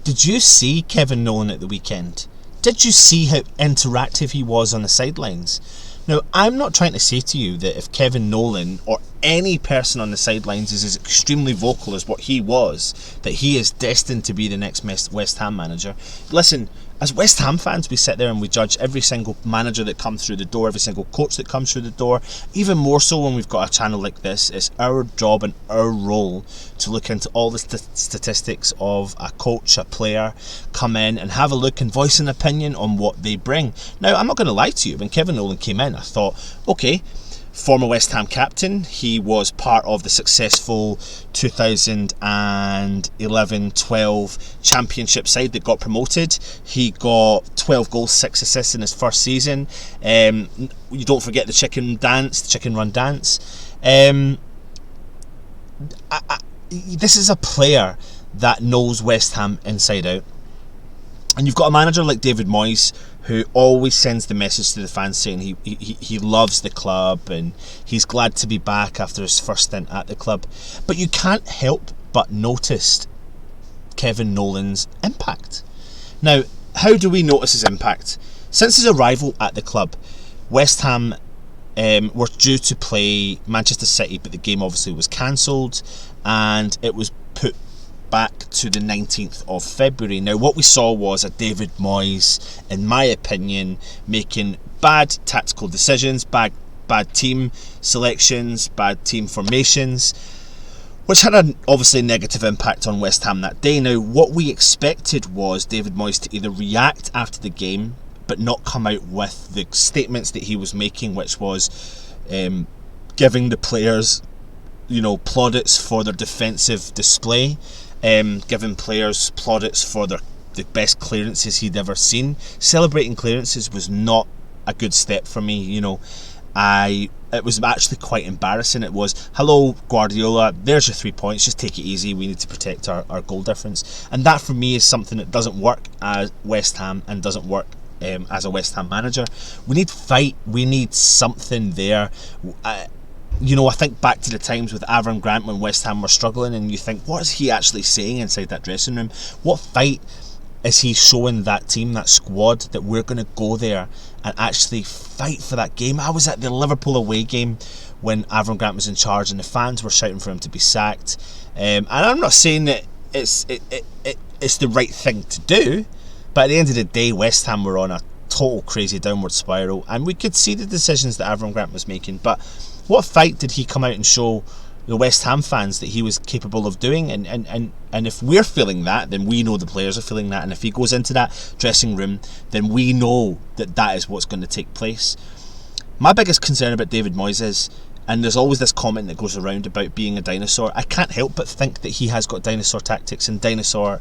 Did you see Kevin Nolan at the weekend? Did you see how interactive he was on the sidelines? Now, I'm not trying to say to you that if Kevin Nolan or any person on the sidelines is as extremely vocal as what he was, that he is destined to be the next West Ham manager. Listen, as West Ham fans, we sit there and we judge every single manager that comes through the door, every single coach that comes through the door. Even more so when we've got a channel like this. It's our job and our role to look into all the statistics of a coach, a player, come in and have a look and voice an opinion on what they bring. Now, I'm not going to lie to you. When Kevin Nolan came in, I thought, okay, former West Ham captain, he was part of the successful 2011-12 championship side that got promoted. He got 12 goals, 6 assists in his first season. You don't forget the chicken run dance. This is a player that knows West Ham inside out. And you've got a manager like David Moyes who always sends the message to the fans saying he loves the club and he's glad to be back after his first stint at the club. But you can't help but notice Kevin Nolan's impact. Now, how do we notice his impact? Since his arrival at the club, West Ham were due to play Manchester City, but the game obviously was cancelled and it was put back to the 19th of February. Now, what we saw was a David Moyes, in my opinion, making bad tactical decisions, bad team selections, bad team formations, which had an obviously negative impact on West Ham that day. Now, what we expected was David Moyes to either react after the game, but not come out with the statements that he was making, which was giving the players, plaudits for their defensive display, giving players plaudits for the best clearances he'd ever seen. Celebrating clearances was not a good step for me. It was actually quite embarrassing. It was, hello Guardiola, there's your 3 points, just take it easy, we need to protect our goal difference. And that for me is something that doesn't work as West Ham and doesn't work as a West Ham manager. We need fight, we need something there. I think back to the times with Avram Grant when West Ham were struggling, and you think, what is he actually saying inside that dressing room? What fight is he showing that team, that squad, that we're going to go there and actually fight for that game? I was at the Liverpool away game when Avram Grant was in charge and the fans were shouting for him to be sacked. And I'm not saying that it's the right thing to do, but at the end of the day, West Ham were on a total crazy downward spiral, and we could see the decisions that Avram Grant was making. But what fight did he come out and show the West Ham fans that he was capable of doing? And if we're feeling that, then we know the players are feeling that. And if he goes into that dressing room, then we know that is what's going to take place. My biggest concern about David Moyes is, and there's always this comment that goes around about being a dinosaur, I can't help but think that he has got dinosaur tactics and dinosaur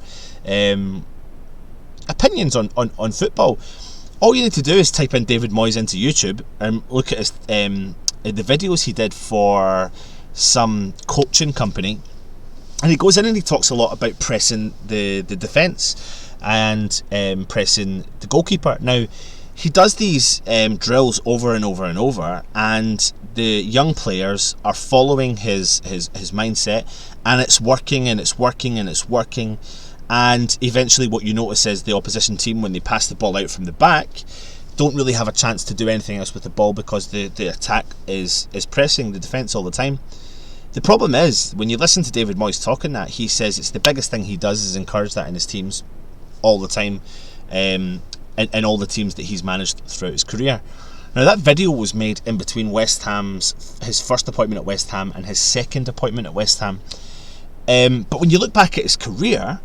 opinions on football. All you need to do is type in David Moyes into YouTube and look at his the videos he did for some coaching company, and he goes in and he talks a lot about pressing the defence and pressing the goalkeeper. Now, he does these drills over and over and over, and the young players are following his mindset, and it's working and it's working and it's working. And eventually what you notice is the opposition team, when they pass the ball out from the back, don't really have a chance to do anything else with the ball because the attack is pressing the defence all the time. The problem is, when you listen to David Moyes talking that, he says it's the biggest thing he does is encourage that in his teams all the time, in all the teams that he's managed throughout his career. Now, that video was made in between his first appointment at West Ham and his second appointment at West Ham. But when you look back at his career,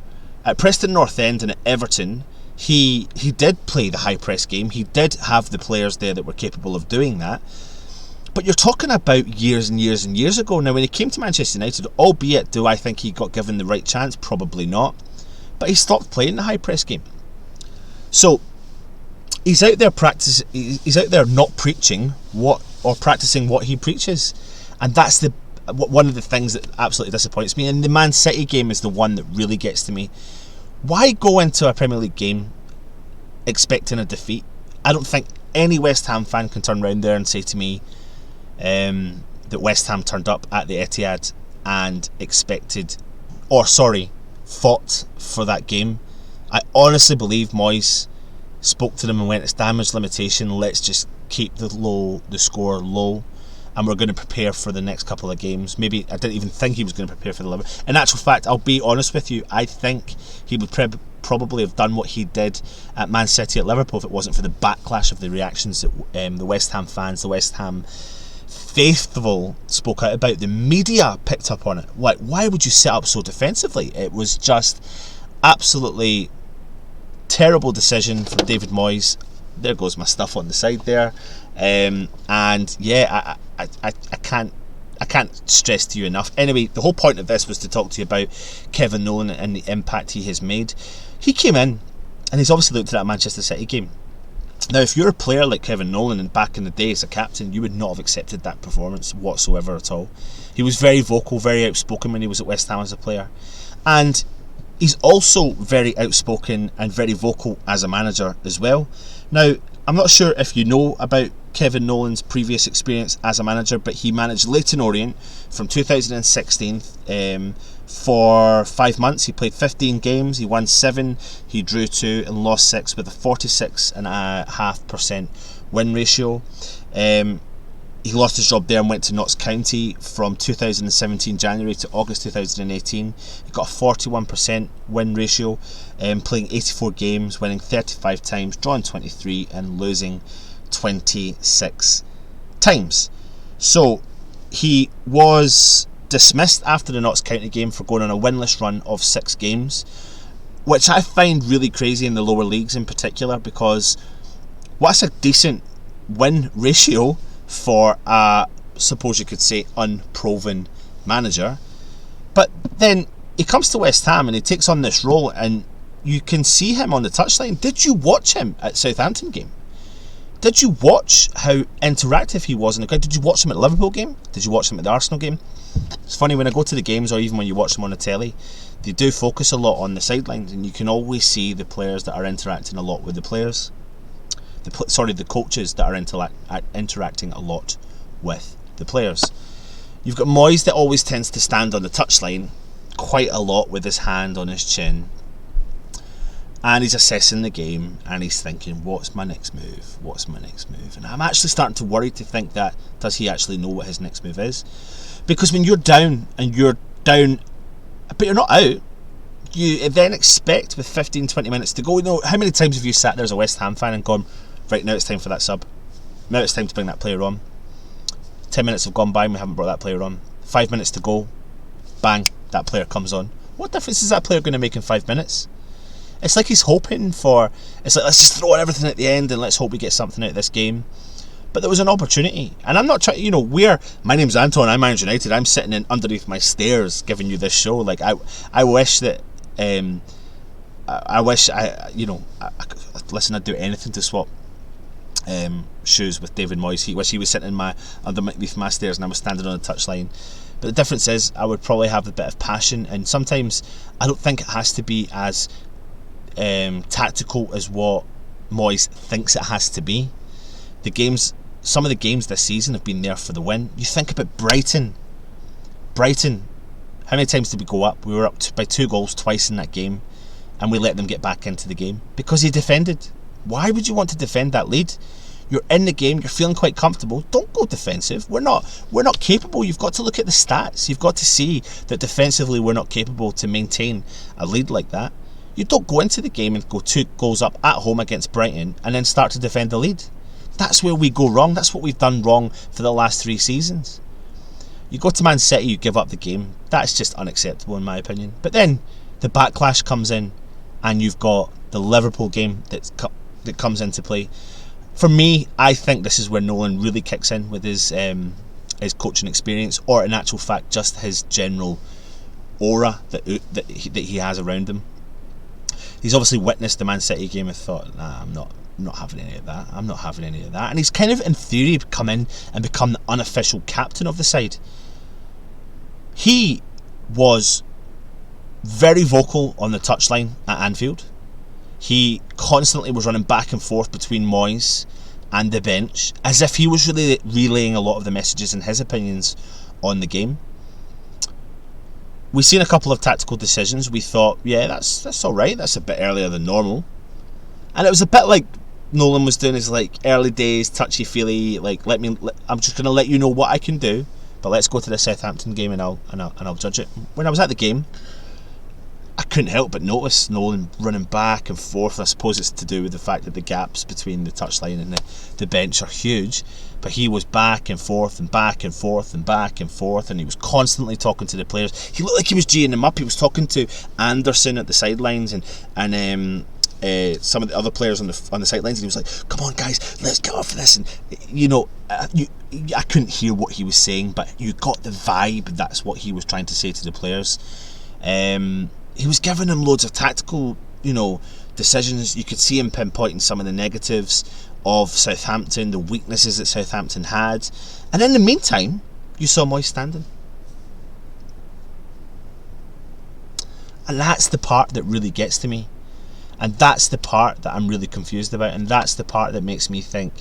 at Preston North End and at Everton, he did play the high press game. He did have the players there that were capable of doing that. But you're talking about years and years and years ago. Now, when he came to Manchester United, albeit do I think he got given the right chance? Probably not. But he stopped playing the high press game. So he's out there he's out there not preaching practicing what he preaches, and that's one of the things that absolutely disappoints me. And the Man City game is the one that really gets to me. Why go into a Premier League game expecting a defeat? I don't think any West Ham fan can turn around there and say to me that West Ham turned up at the Etihad and fought for that game I honestly believe Moyes spoke to them and went, it's damage limitation, let's just keep the score low, and we're going to prepare for the next couple of games. Maybe I didn't even think he was going to prepare for the Liverpool. In actual fact, I'll be honest with you, I think he would probably have done what he did at Man City at Liverpool if it wasn't for the backlash of the reactions that the West Ham fans, the West Ham faithful spoke out about. The media picked up on it. Like, why would you set up so defensively? It was just absolutely terrible decision from David Moyes. There goes my stuff on the side there. And yeah, I can't stress to you enough. Anyway, the whole point of this was to talk to you about Kevin Nolan and the impact he has made. He came in and he's obviously looked at that Manchester City game. Now, if you're a player like Kevin Nolan and back in the day as a captain, you would not have accepted that performance whatsoever at all. He was very vocal, very outspoken when he was at West Ham as a player. And he's also very outspoken and very vocal as a manager as well. Now, I'm not sure if you know about Kevin Nolan's previous experience as a manager, but he managed Leyton Orient from 2016 for 5 months. He played 15 games, he won 7, he drew 2 and lost 6 with a 46.5% win ratio. He lost his job there and went to Notts County from 2017 January to August 2018. He got a 41% win ratio, playing 84 games, winning 35 times, drawing 23 and losing 26 times. So he was dismissed after the Notts County game for going on a winless run of 6 games, which I find really crazy in the lower leagues in particular, because what's a decent win ratio for a, suppose you could say, unproven manager? But then he comes to West Ham and he takes on this role, and you can see him on the touchline. Did you watch him at Southampton game? Did you watch how interactive he was in the crowd? Did you watch him at the Liverpool game? Did you watch him at the Arsenal game? It's funny, when I go to the games, or even when you watch them on the telly, they do focus a lot on the sidelines, and you can always see the players that are interacting a lot with the players. The coaches that are interacting a lot with the players. You've got Moyes that always tends to stand on the touchline quite a lot with his hand on his chin, and he's assessing the game and he's thinking, what's my next move? What's my next move? And I'm actually starting to worry to think that, does he actually know what his next move is? Because when you're down, but you're not out, you then expect with 15-20 minutes to go. You know, how many times have you sat there as a West Ham fan and gone, right, now it's time for that sub, now it's time to bring that player on? 10 minutes have gone by and we haven't brought that player on. 5 minutes to go, bang, that player comes on. What difference is that player going to make in 5 minutes? It's like he's hoping for, it's like, let's just throw everything at the end and let's hope we get something out of this game. But there was an opportunity, and I'm not trying, my name's Anton, I manage United, I'm sitting in underneath my stairs giving you this show. Like, I wish that listen, I'd do anything to swap shoes with David Moyes. He was sitting underneath my stairs and I was standing on the touchline. But the difference is, I would probably have a bit of passion, and sometimes I don't think it has to be as tactical as what Moyes thinks it has to be. Some of the games this season have been there for the win. You think about Brighton. How many times did we go up? We were up by 2 goals twice in that game, and we let them get back into the game because he defended. Why would you want to defend that lead? You're in the game, you're feeling quite comfortable. Don't go defensive. We're not capable. You've got to look at the stats. You've got to see that defensively we're not capable to maintain a lead like that. You don't go into the game and go 2 goals up at home against Brighton and then start to defend the lead. That's where we go wrong. That's what we've done wrong for the last 3 seasons. You go to Man City, you give up the game. That's just unacceptable in my opinion. But then the backlash comes in, and you've got the Liverpool game that comes into play. For me, I think this is where Nolan really kicks in with his coaching experience, or in actual fact just his general aura that he has around him. He's obviously witnessed the Man City game and thought, nah, I'm not having any of that. I'm not having any of that. And he's kind of, in theory, come in and become the unofficial captain of the side. He was very vocal on the touchline at Anfield. He constantly was running back and forth between Moyes and the bench, as if he was really relaying a lot of the messages and his opinions on the game. we seen a couple of tactical decisions. We thought, yeah, that's all right. That's a bit earlier than normal, and it was a bit like Nolan was doing his like early days touchy feely. Like, I'm just gonna let you know what I can do, but let's go to the Southampton game and I'll judge it. When I was at the game, I couldn't help but notice Nolan running back and forth. I suppose it's to do with the fact that the gaps between the touchline and the bench are huge. But he was back and forth and back and forth and back and forth, and he was constantly talking to the players. He looked like he was geeing them up. He was talking to Anderson at the sidelines and some of the other players on the sidelines, and he was like, "Come on, guys, let's get off of this." And I couldn't hear what he was saying, but you got the vibe. That's what he was trying to say to the players. He was giving them loads of tactical, decisions. You could see him pinpointing some of the negatives of Southampton, the weaknesses that Southampton had, and in the meantime, you saw Moyes standing. And that's the part that really gets to me, and that's the part that I'm really confused about, and that's the part that makes me think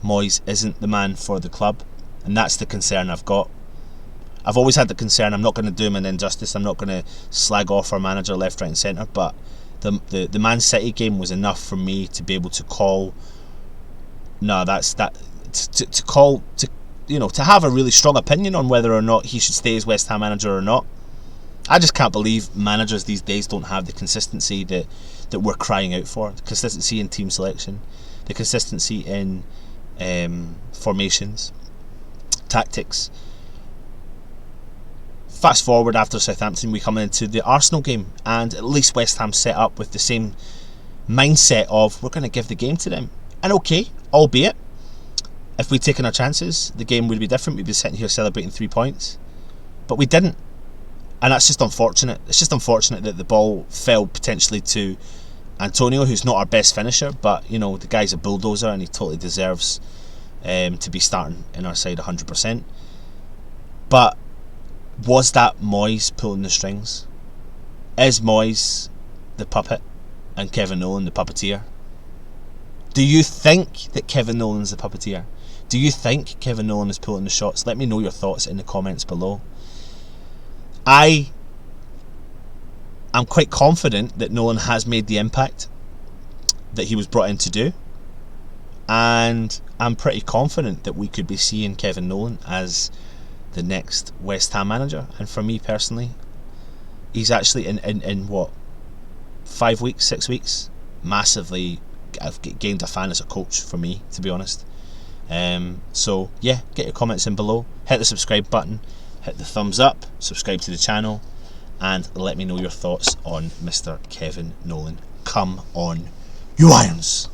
Moyes isn't the man for the club, and that's the concern I've got. I've always had the concern. I'm not going to do him an injustice. I'm not going to slag off our manager left, right and centre, but the Man City game was enough for me to be able to call. No, that's that. To call to have a really strong opinion on whether or not he should stay as West Ham manager or not. I just can't believe managers these days don't have the consistency that we're crying out for. The consistency in team selection, the consistency in formations, tactics. Fast forward after Southampton, we come into the Arsenal game, and at least West Ham set up with the same mindset of we're going to give the game to them. And okay, albeit, if we'd taken our chances, the game would be different. We'd be sitting here celebrating 3 points. But we didn't. And that's just unfortunate. It's just unfortunate that the ball fell potentially to Antonio, who's not our best finisher, but, the guy's a bulldozer and he totally deserves to be starting in our side 100%. But was that Moyes pulling the strings? Is Moyes the puppet and Kevin Nolan the puppeteer? Do you think that Kevin Nolan's the puppeteer? Do you think Kevin Nolan is pulling the shots? Let me know your thoughts in the comments below. I am quite confident that Nolan has made the impact that he was brought in to do, and I'm pretty confident that we could be seeing Kevin Nolan as the next West Ham manager. And for me personally, he's actually in what, 5 weeks, 6 weeks, massively I've gained a fan as a coach for me, to be honest. So yeah, get your comments in below, hit the subscribe button, hit the thumbs up, subscribe to the channel, and let me know your thoughts on Mr. Kevin Nolan. Come on, you Irons!